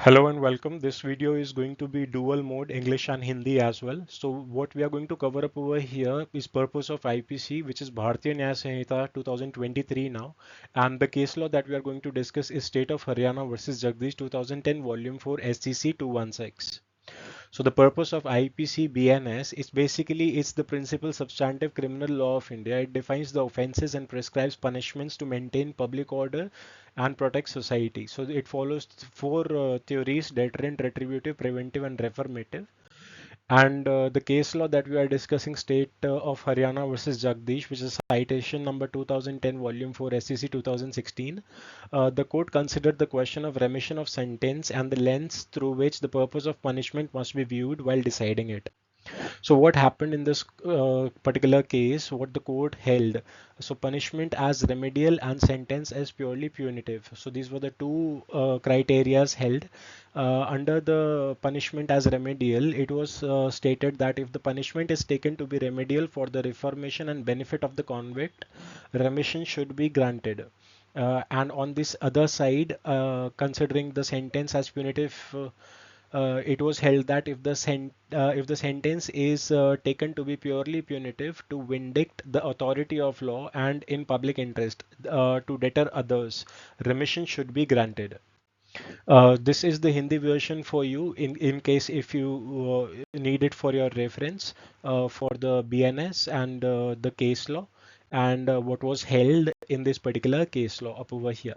Hello and welcome. This video is going to be dual mode English and Hindi as well. So what we are going to cover up over here is purpose of IPC, which is Bharatiya Nyaya Sanhita 2023 now, and the case law that we are going to discuss is State of Haryana versus Jagdish 2010 Volume 4 SCC 216. So the purpose of IPC BNS is basically it's the principal substantive criminal law of India. It defines the offences and prescribes punishments to maintain public order and protect society. So it follows four theories: deterrent, retributive, preventive, and reformative. And the case law that we are discussing, State of Haryana versus Jagdish, which is citation number 2010 volume 4 SCC 2016. The court considered the question of remission of sentence and the lens through which the purpose of punishment must be viewed while deciding it. So what happened in this particular case, what the court held? So punishment as remedial and sentence as purely punitive. So these were the two criterias held. Under the punishment as remedial, it was stated that if the punishment is taken to be remedial for the reformation and benefit of the convict, remission should be granted. And on this other side, considering the sentence as punitive, it was held that if the sentence is taken to be purely punitive to vindict the authority of law and in public interest to deter others, remission should be granted. This is the Hindi version for you in case if you need it for your reference for the BNS and the case law and what was held in this particular case law up over here.